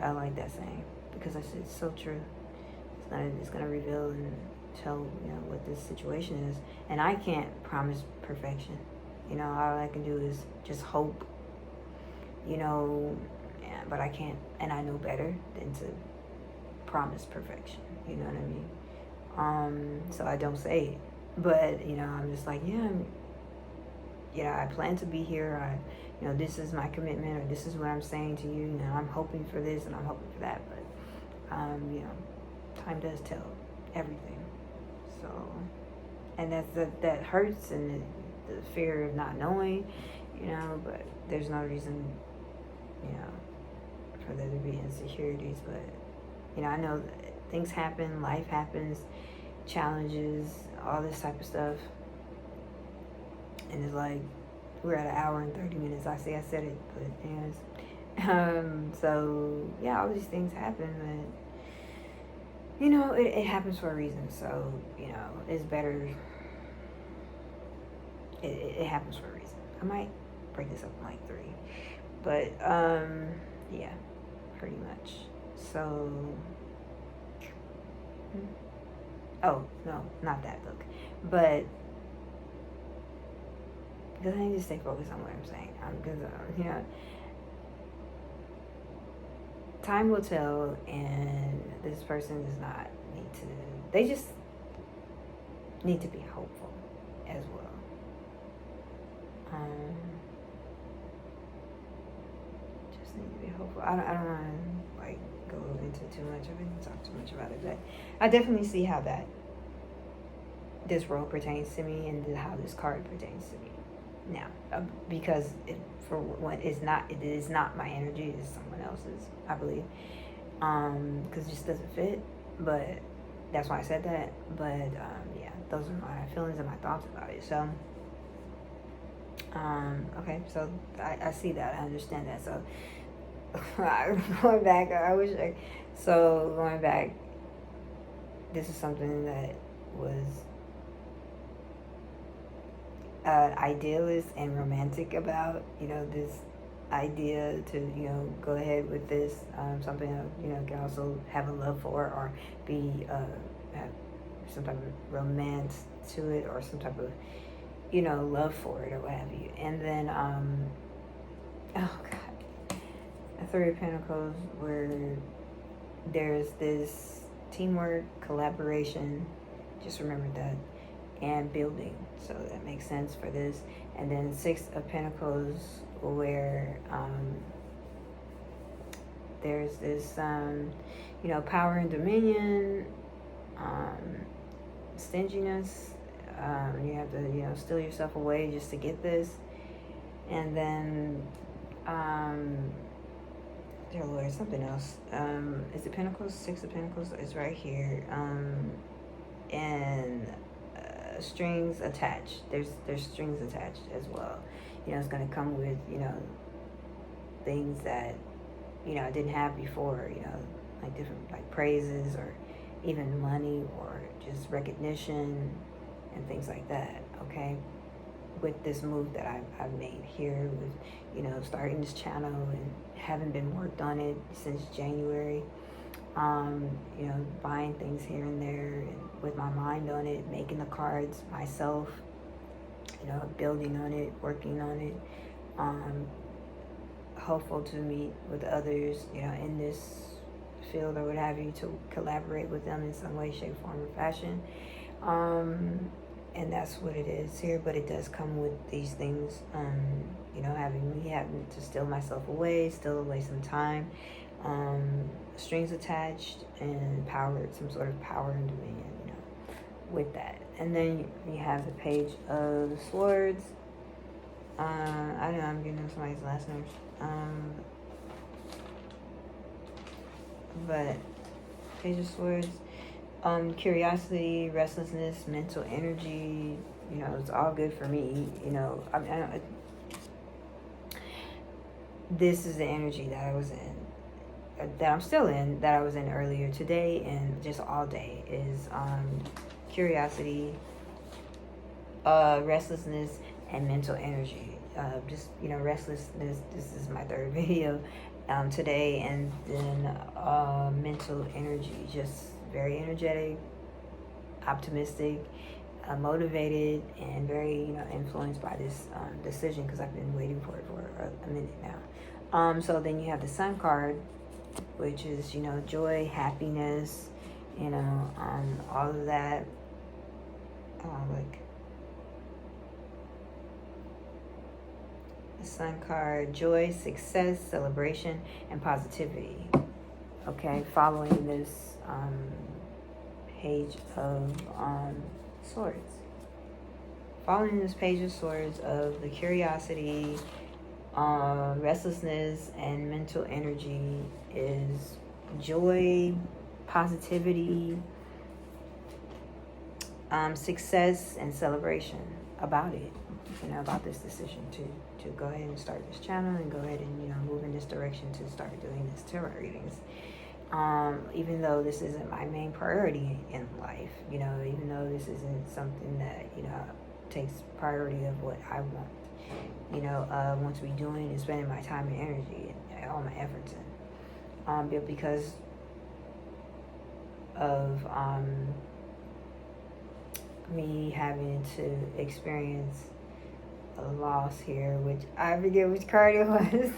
I like that saying because it's so true. It's gonna reveal and tell what this situation is, and I can't promise perfection. All I can do is just hope. But I can't, and I know better than to promise perfection. You know what I mean? So I don't say it, but I'm just like, I plan to be here. This is my commitment, or this is what I'm saying to you. I'm hoping for this and I'm hoping for that, but time does tell everything. So, and that hurts, and the fear of not knowing, but there's no reason, for there to be insecurities. But I know that things happen, life happens, challenges, all this type of stuff, and it's like we're at 1 hour and 30 minutes. I said it, but anyways, so yeah, all these things happen, but it happens for a reason. So it's better. It happens for a reason. I might break this up in like 3, but yeah, pretty much. So, oh no, not that. Look, but because I need to stay focused on what I'm saying. Because time will tell, and this person does not need to. They just need to be hopeful as well. Just need to be hopeful. I don't want to like go into too much of it and talk too much about it, but I definitely see how this role pertains to me and how this card pertains to me now, because it is not my energy, it is someone else's, I believe, because it just doesn't fit. But that's why I said that. But yeah, those are my feelings and my thoughts about it. So okay, so I see that, I understand that. So going back, going back, this is something that was idealist and romantic about, this idea to, go ahead with this, something, can also have a love for, or be, have some type of romance to it, or some type of, love for it, or what have you. And then, oh God, the 3 of Pentacles, where there's this teamwork, collaboration, just remember that, and building. So that makes sense for this. And then 6 of Pentacles, where there's this, power and dominion, stinginess. You have to, steal yourself away just to get this. And then, dear Lord, something else. Is it Pentacles? 6 of Pentacles is right here. And strings attached. There's strings attached as well. It's going to come with, things that, I didn't have before, like different, like praises, or even money, or just recognition and things like that, okay? With this move that I've made here with, starting this channel and haven't been worked on it since January. Buying things here and there, and with my mind on it, making the cards myself, building on it, working on it, hopeful to meet with others, in this field or what have you, to collaborate with them in some way, shape, form, or fashion. And that's what it is here, but it does come with these things, having to steal myself away, steal away some time, strings attached, and power, some sort of power and dominion, with that. And then you have the Page of Swords. I know I'm getting somebody's last names. But Page of Swords, curiosity, restlessness, mental energy, it's all good for me. This is the energy that I was in, that I'm still in, that I was in earlier today, and just all day, is curiosity, restlessness, and mental energy. Restlessness, this is my 3rd video, today. And then mental energy, just very energetic, optimistic, motivated, and very, influenced by this decision, because I've been waiting for it for a minute now. So then you have the Sun card, which is, joy, happiness, all of that. Like the Sun card, joy, success, celebration, and positivity. Okay, following this page of swords. Following this page of swords of the curiosity, restlessness, and mental energy is joy, positivity, success, and celebration about it. About this decision to go ahead and start this channel and go ahead and move in this direction to start doing this tarot readings. Even though this isn't my main priority in life, even though this isn't something that takes priority of what I want, want to be doing and spending my time and energy and all my efforts in, but because of me having to experience a loss here, which I forget which card it was.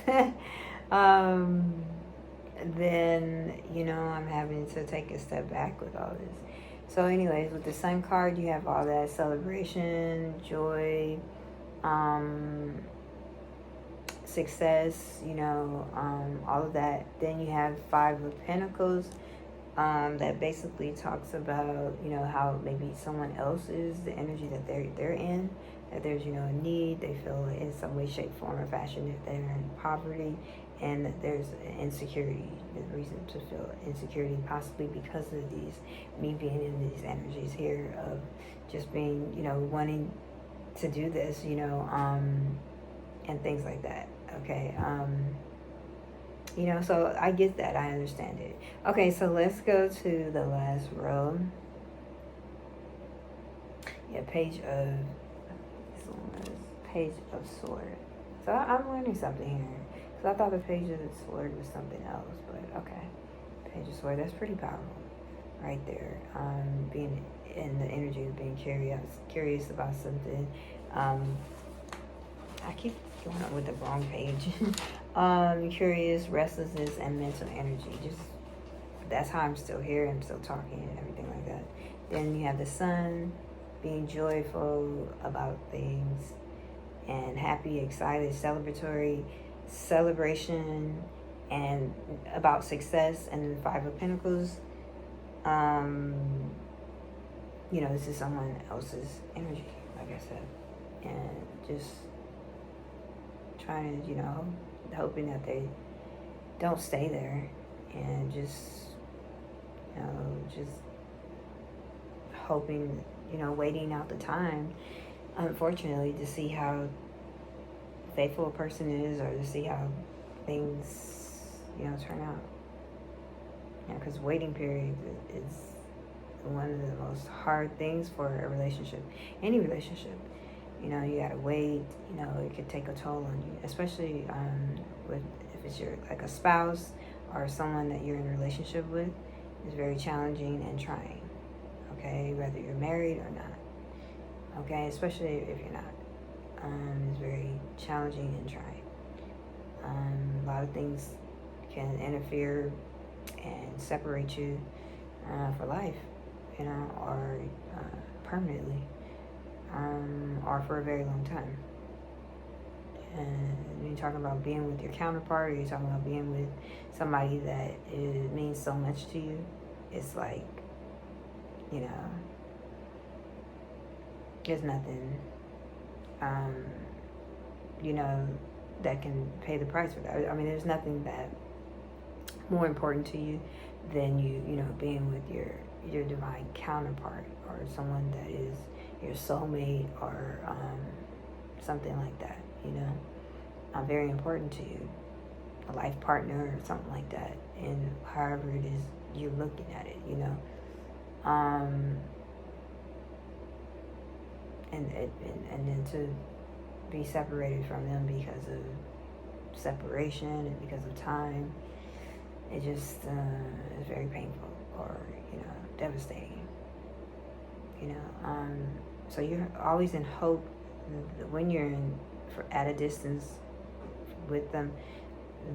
Then I'm having to take a step back with all this. So anyways, with the Sun card, you have all that celebration, joy, success, all of that. Then you have Five of Pentacles, that basically talks about how maybe someone else is the energy that they're in, that there's a need, they feel in some way, shape, form, or fashion that they're in poverty, and that there's insecurity, the reason to feel insecurity, possibly because of me being in these energies here of just being wanting to do this, and things like that. Okay. So I get that. I understand it. Okay, so let's go to the last row. Yeah, Page of Sword. So I'm learning something here. So I thought the Page of the Sword was something else, but okay. Page of Sword, that's pretty powerful right there. Being in the energy of being curious about something. I keep going up with the wrong page. Curious, restlessness, and mental energy. Just that's how I'm still here. I'm still talking and everything like that. Then you have the Sun, being joyful about things, and happy, excited, celebratory, celebration, and about success. And then the Five of Pentacles. This is someone else's energy, like I said, and just trying to, hoping that they don't stay there, and just hoping, waiting out the time, unfortunately, to see how faithful a person is, or to see how things, turn out. Because waiting period is one of the most hard things for a relationship, any relationship. You gotta wait. It could take a toll on you, especially with if it's like a spouse or someone that you're in a relationship with. It's very challenging and trying. Okay, whether you're married or not. Okay, especially if you're not. It's very challenging and trying. A lot of things can interfere and separate you for life, or permanently. Or for a very long time. And when you're talking about being with your counterpart, or you're talking about being with somebody that it means so much to you, it's like, there's nothing, that can pay the price for that. I mean, there's nothing that more important to you than you being with your divine counterpart, or someone that is your soulmate, or something like that, very important to you, a life partner or something like that, and however it is you're looking at it, and then to be separated from them because of separation and because of time. It just is very painful or, devastating. So you're always in hope when you're at a distance with them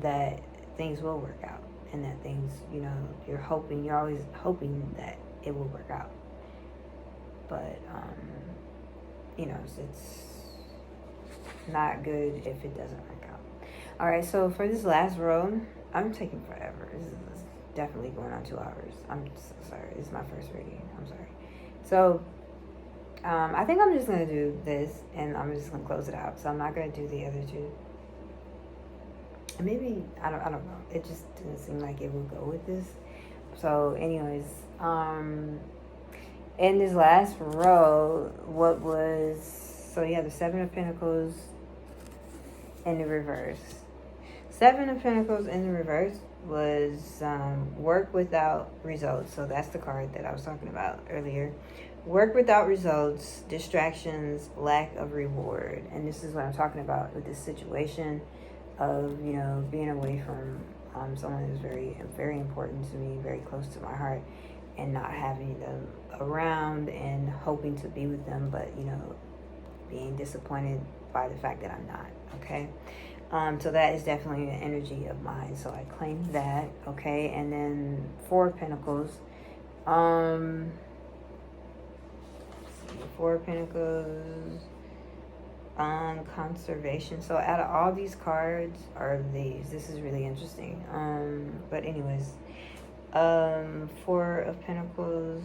that things will work out and that things, you're always hoping that it will work out. But, it's not good if it doesn't work out. All right, so for this last row, I'm taking forever. This is definitely going on 2 hours. I'm so sorry. This is my first reading. I'm sorry. So, I think I'm just going to do this, and I'm just going to close it out. So I'm not going to do the other two. Maybe, I don't know. It just didn't seem like it would go with this. So anyways, in this last row, so you have the Seven of Pentacles in the reverse. Seven of Pentacles in the reverse was work without results. So that's the card that I was talking about earlier. Work without results, distractions, lack of reward. And this is what I'm talking about with this situation of, being away from someone who's very, very important to me, very close to my heart, and not having them around and hoping to be with them, but, being disappointed by the fact that I'm not, okay? So that is definitely an energy of mine. So I claim that, okay? And then Four of Pentacles. Four of Pentacles. Conservation. So out of all these cards are these. This is really interesting. But anyways, Four of Pentacles.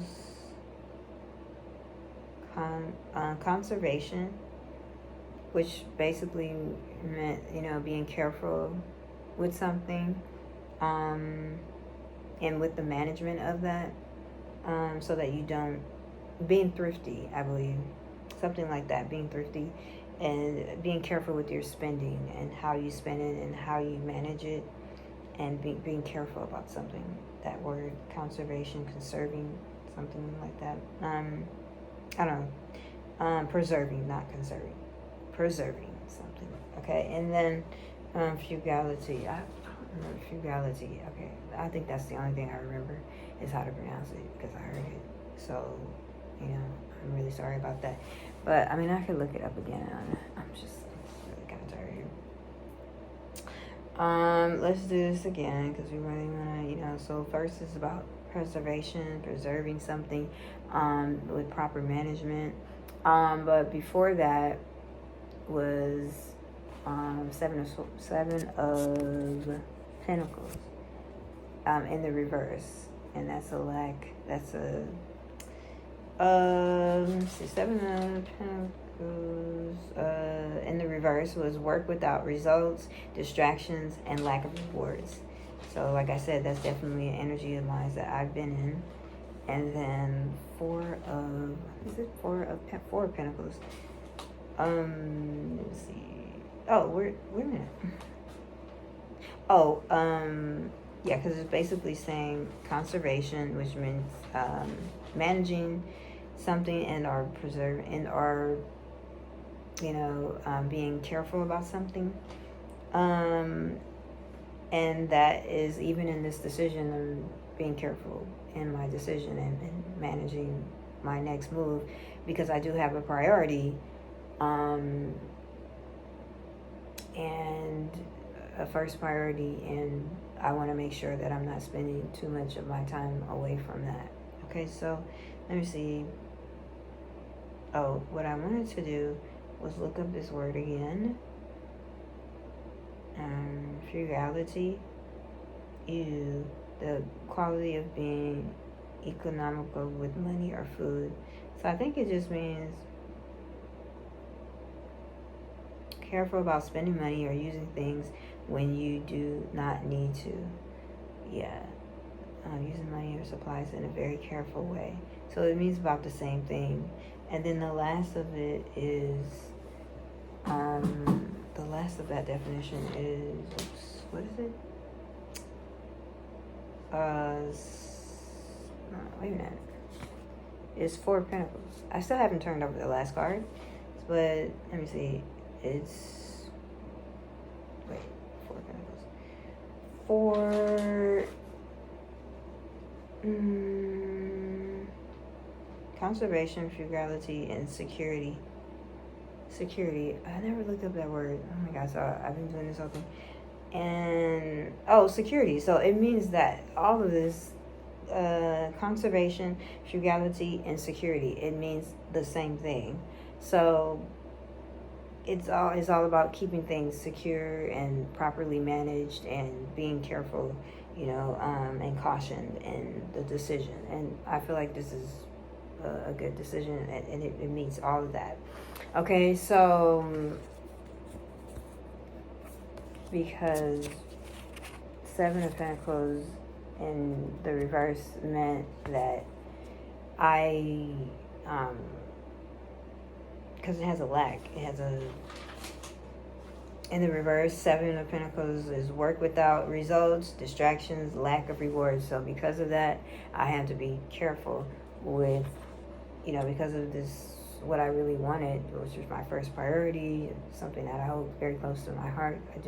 Conservation, which basically meant, being careful with something, and with the management of that, so that you don't, being thrifty, I believe, something like that, being thrifty, and being careful with your spending and how you spend it and how you manage it, and being careful about something, that word, conservation, conserving, something like that, I don't know, preserving, not conserving, preserving something, okay? And then frugality. I don't remember frugality. Okay, I think that's the only thing I remember is how to pronounce it because I heard it. So, I'm really sorry about that. But I mean, I could look it up again. I'm just really kind of tired here. Let's do this again because we really want to, So first is about preservation, preserving something, with proper management. But before that was Seven of Pentacles in the reverse, and that's a lack. That's a let's see, Seven of Pentacles in the reverse was work without results, distractions, and lack of rewards. So, like I said, that's definitely an energy of mine that I've been in. And then Four of Pentacles. Let's see. Oh, wait a minute. Oh, yeah, because it's basically saying conservation, which means managing something and/or being careful about something. And that is even in this decision of being careful in my decision and managing my next move, because I do have a priority, and a first priority, and I want to make sure that I'm not spending too much of my time away from that. Okay, so let me see. Oh, what I wanted to do was look up this word again. Frugality. The quality of being economical with money or food. So I think it just means careful about spending money or using things when you do not need to. Yeah. Using money or supplies in a very careful way. So it means about the same thing. And then the last of it is, the last of that definition is, what is it? Wait a minute. It's Four of Pentacles. I still haven't turned over the last card, but let me see. It's, wait, Four for conservation, frugality, and security. Security. I never looked up that word. Oh my gosh, I've been doing this whole thing. And security. So it means that all of this conservation, frugality, and security, it means the same thing. So it's all about keeping things secure and properly managed and being careful, and cautioned in the decision. And I feel like this is a good decision, and it meets all of that. Okay, so because Seven of Pentacles in the reverse meant that because it has a lack, in the reverse, Seven of Pentacles is work without results, distractions, lack of rewards. So because of that, I have to be careful with, because of this, what I really wanted, which was my first priority, something that I hold very close to my heart. I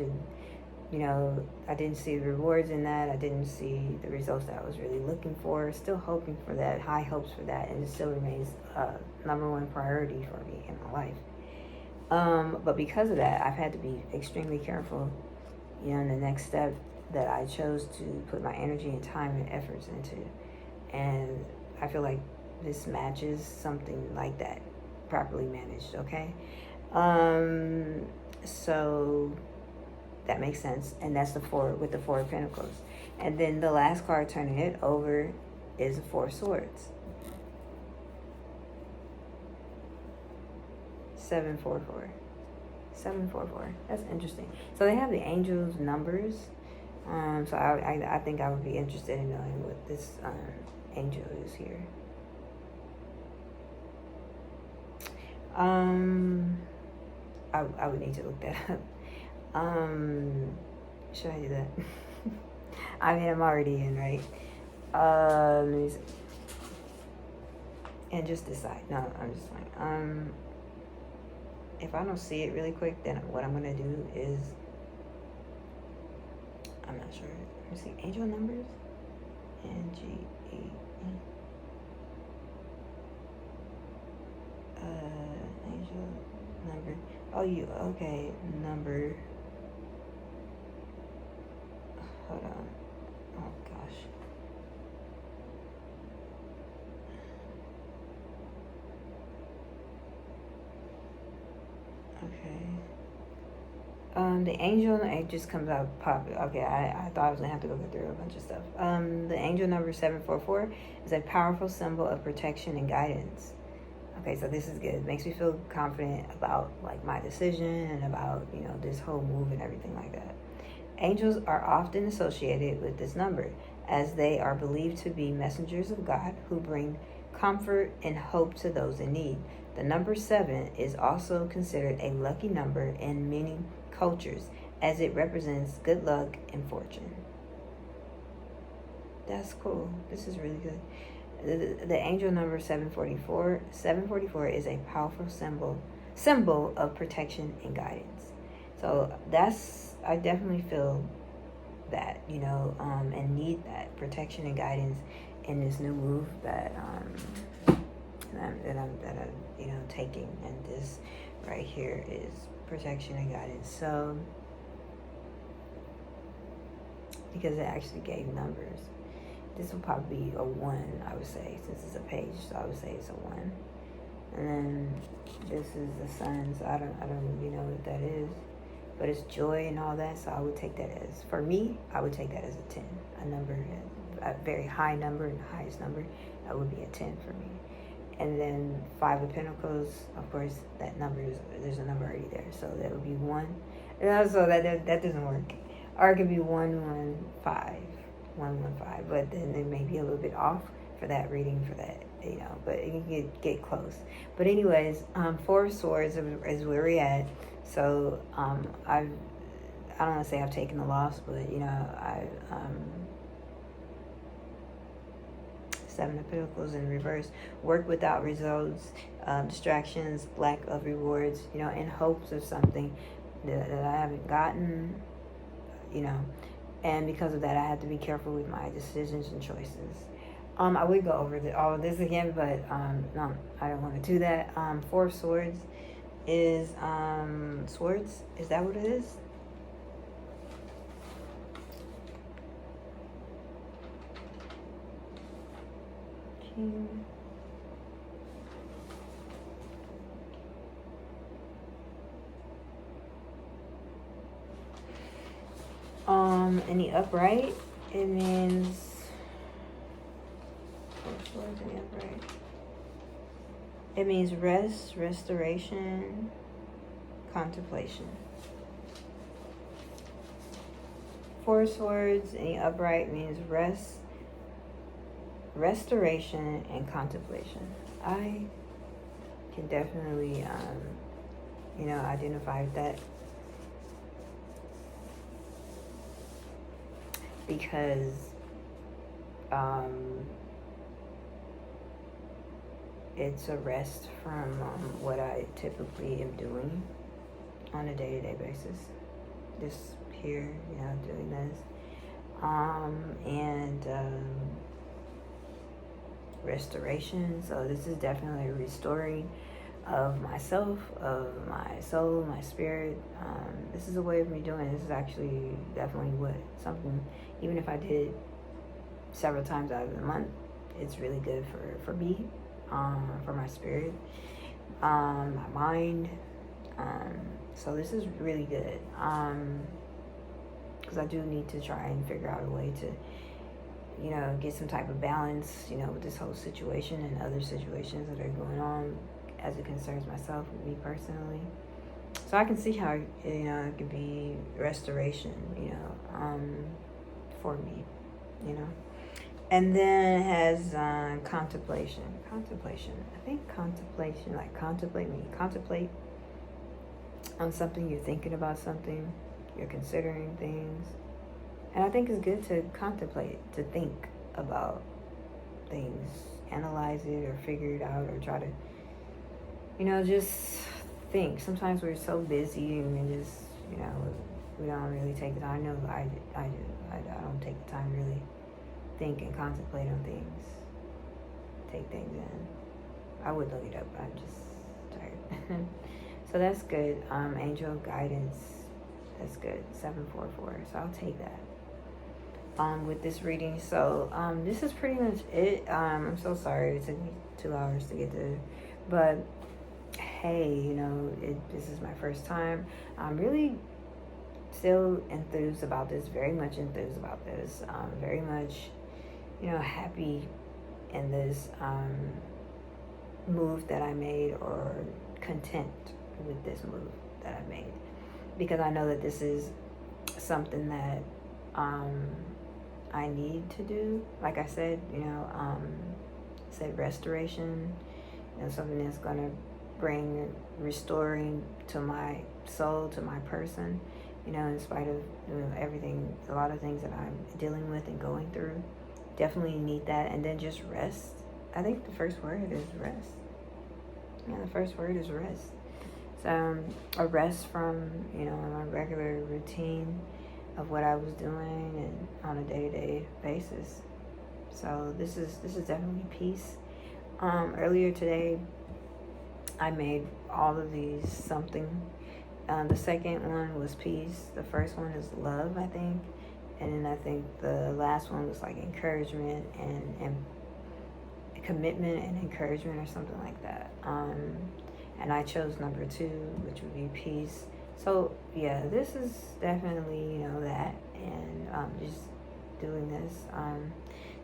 didn't see the rewards in that. I didn't see the results that I was really looking for. Still hoping for that, high hopes for that, and it still remains number one priority for me in my life. But because of that, I've had to be extremely careful, in the next step that I chose to put my energy and time and efforts into. And I feel like this matches something like that, properly managed, okay? So that makes sense. And that's the Four with the Four of Pentacles. And then the last card turning it over is the Four of Swords. 744. 744. That's interesting. So they have the angels' numbers. So I think I would be interested in knowing what this angel is here. I would need to look that up. Should I do that? I mean, I'm already in, right? Let me see. And just decide. No, I'm just like, if I don't see it really quick, then what I'm gonna do is, I'm not sure. Let me see. Angel numbers. NGE. Angel number. Oh, okay. Number. Hold on. Oh gosh. Okay. The angel, it just comes out pop. Okay, I thought I was gonna have to go through a bunch of stuff. The angel number 744 is a powerful symbol of protection and guidance. Okay, so this is good. It makes me feel confident about like my decision and about, this whole move and everything like that. Angels are often associated with this number as they are believed to be messengers of God who bring comfort and hope to those in need. The number 7 is also considered a lucky number in many cultures as it represents good luck and fortune. That's cool. This is really good. The angel number 744. 744 is a powerful symbol of protection and guidance. So I definitely feel that, and need that protection and guidance in this new move that I'm taking. And this right here is protection and guidance. So because it actually gave numbers. This will probably be a 1, I would say, since it's a page. So I would say it's a 1. And then this is the sun. So I don't really know what that is, but it's joy and all that. So I would take that as, for me, I would take that as a 10, a number, a very high number, and the highest number. That would be a 10 for me. And then 5 of Pentacles, of course, that number there's a number already there, so that would be 1. And also that doesn't work. Or it could be 115. 115, but then it may be a little bit off for that reading, for that, but you can get close. But anyways, 4 of Swords is where we're at. So I don't want to say I've taken the loss, but I 7 of Pentacles in reverse, work without results, distractions, lack of rewards, in hopes of something that I haven't gotten, And because of that, I have to be careful with my decisions and choices. I would go over all of this again, but no, I don't want to do that. Four of Swords is swords. Is that what it is? King. In the upright, it means swords in the upright. It means rest, restoration, contemplation. Four swords in the upright means rest, restoration, and contemplation. I can definitely, identify with that. Because it's a rest from what I typically am doing on a day-to-day basis. Just here, doing this. And restoration. So this is definitely a restoring of myself, of my soul, my spirit. This is a way of me doing it. This is actually definitely something, even if I did it several times out of the month, it's really good for me, for my spirit, my mind. So this is really good. Because I do need to try and figure out a way to, get some type of balance, with this whole situation and other situations that are going on as it concerns myself, me personally. So I can see how, it could be restoration, for me, And then it has contemplation. Contemplation. I think contemplation, like contemplate, when you contemplate on something, you're thinking about something, you're considering things. And I think it's good to contemplate, to think about things, analyze it or figure it out or try to, just think. Sometimes we're so busy and we just, we don't really take the time. I know I do. I don't take the time to really think and contemplate on things, take things in. I would look it up, but I'm just tired. So that's good. Angel guidance, that's good. 744. So I'll take that. With this reading. So this is pretty much it. I'm so sorry it took me 2 hours to get to, but hey, this is my first time. I'm really still enthused about this, very much enthused about this, very much, happy in this move that I made, or content with this move that I made, because I know that this is something that I need to do. Like I said, said restoration, something that's going to bring restoring to my soul, to my person, in spite of everything, a lot of things that I'm dealing with and going through. Definitely need that. And then just rest. I think the first word is rest. Yeah, the first word is rest. So a rest from, my regular routine of what I was doing and on a day-to-day basis. So this is definitely peace. Earlier today, I made all of these something. The second one was peace. The first one is love, I think. And then I think the last one was like encouragement and commitment and encouragement or something like that. And I chose number 2, which would be peace. So yeah, this is definitely, that, and just doing this.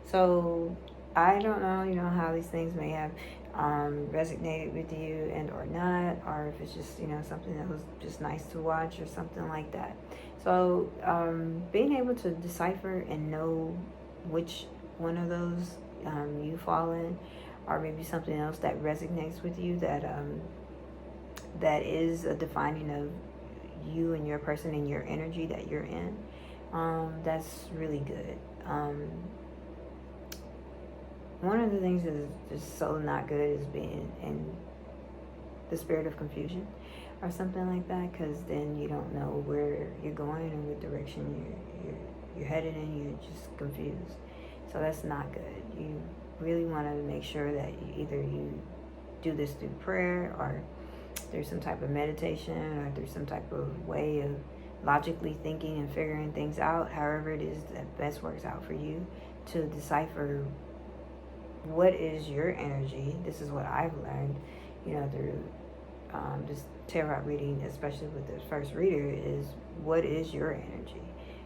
So I don't know, how these things may have resonated with you and or not, or if it's just, something that was just nice to watch or something like that. So being able to decipher and know which one of those you fall in, or maybe something else that resonates with you, that is a defining of you and your person and your energy that you're in, that's really good. One of the things that is just so not good is being in the spirit of confusion or something like that, because then you don't know where you're going and what direction you're headed and you're just confused. So that's not good. You really want to make sure that you do this through prayer, or through some type of meditation, or through some type of way of logically thinking and figuring things out, however it is that best works out for you, to decipher what is your energy. This is what I've learned, through this tarot reading, especially with the first reader, is what is your energy?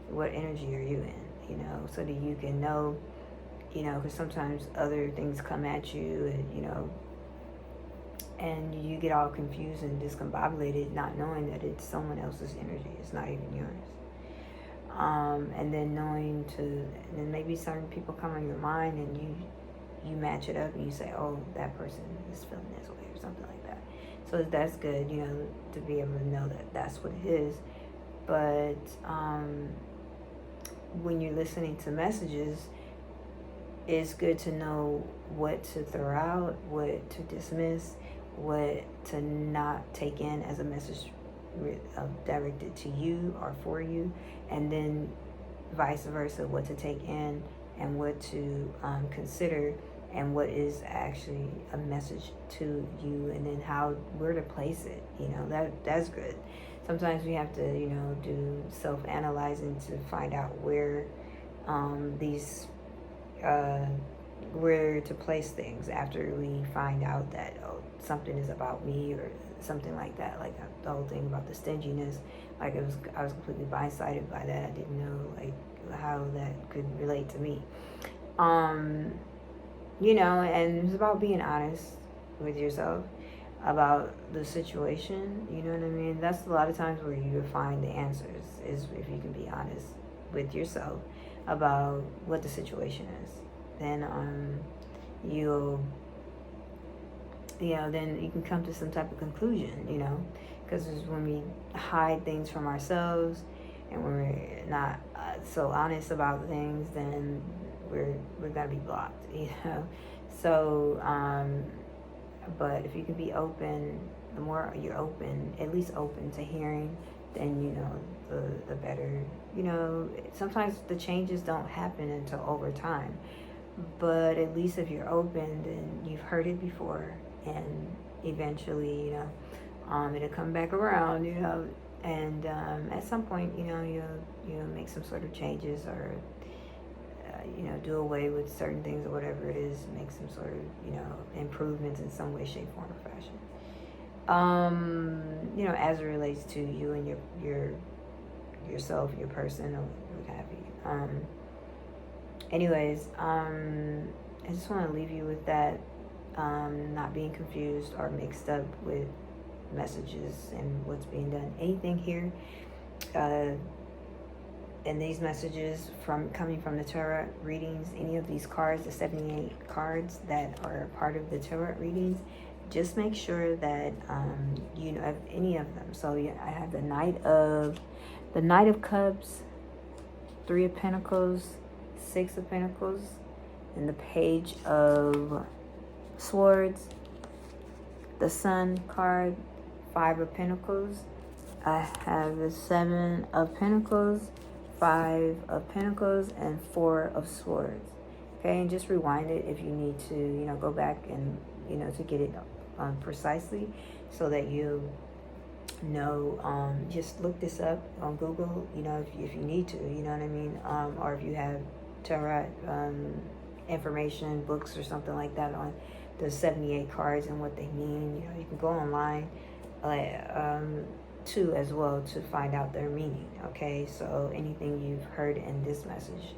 What energy are you in? So that you can know, because sometimes other things come at you, and you get all confused and discombobulated, not knowing that it's someone else's energy. It's not even yours. And then and then maybe certain people come on your mind, and you match it up, and you say, oh, that person is feeling this way, or something like that. So that's good, to be able to know that that's what it is. But when you're listening to messages, it's good to know what to throw out, what to dismiss, what to not take in as a message directed to you or for you, and then vice versa, what to take in and what to consider, and what is actually a message to you, and then where to place it. That's good. Sometimes we have to do self-analyzing to find out where where to place things after we find out that something is about me, or something like that. Like the whole thing about the stinginess, I was completely blindsided by that. I didn't know how that could relate to me. And it's about being honest with yourself about the situation. You know what I mean? That's a lot of times where you find the answers, is if you can be honest with yourself about what the situation is. Then then you can come to some type of conclusion, because when we hide things from ourselves, and when we're not so honest about things, then we're gonna be blocked, So, but if you can be open, the more you're open, at least open to hearing, then the better. Sometimes the changes don't happen until over time. But at least if you're open, then you've heard it before, and eventually, it'll come back around, and at some point, you'll make some sort of changes, or do away with certain things, or whatever it is, make some sort of improvements in some way, shape, form, or fashion. As it relates to you and yourself, your person, or what have you. Anyways, I just want to leave you with that, not being confused or mixed up with messages and what's being done. Anything here, and these messages coming from the tarot readings, any of these cards, the 78 cards that are part of the tarot readings, just make sure that you know of any of them. So I have the Knight of Cups, 3 of Pentacles, 6 of Pentacles, and the Page of Swords, the Sun card, 5 of Pentacles. I have the 7 of Pentacles, 5 of Pentacles, and 4 of Swords. Okay, and just rewind it if you need to, go back and, to get it precisely, so that you know. Just look this up on Google, if you need to, you know what I mean? Or if you have tarot information, books or something like that on the 78 cards and what they mean, you can go online too as well to find out their meaning. Okay, so anything you've heard in this message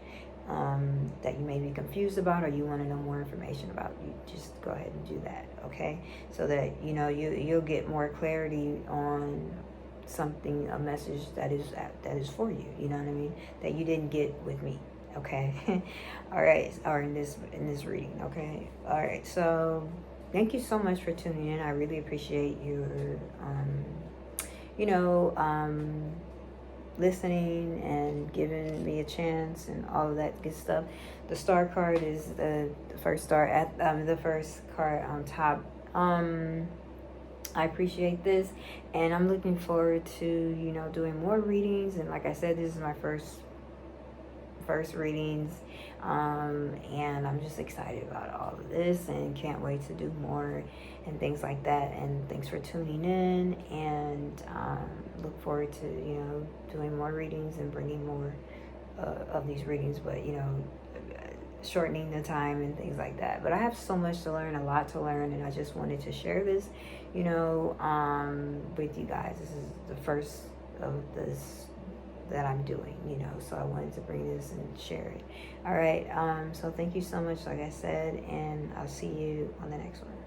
that you may be confused about, or you want to know more information about, you just go ahead and do that. Okay, so that you'll get more clarity on something, a message that is for you. You know what I mean? That you didn't get with me. Okay. All right. Or in this reading. Okay. All right. So thank you so much for tuning in. I really appreciate your listening and giving me a chance and all of that good stuff. The star card is the first star at the first card on top. I appreciate this, and I'm looking forward to doing more readings. And like I said, this is my first first readings, and I'm just excited about all of this and can't wait to do more and things like that. And thanks for tuning in, and look forward to, doing more readings and bringing more of these readings, but shortening the time and things like that. But I have so much to learn, a lot to learn, and I just wanted to share this, with you guys. This is the first of this that I'm doing, so I wanted to bring this and share it. All right, so thank you so much, like I said, and I'll see you on the next one.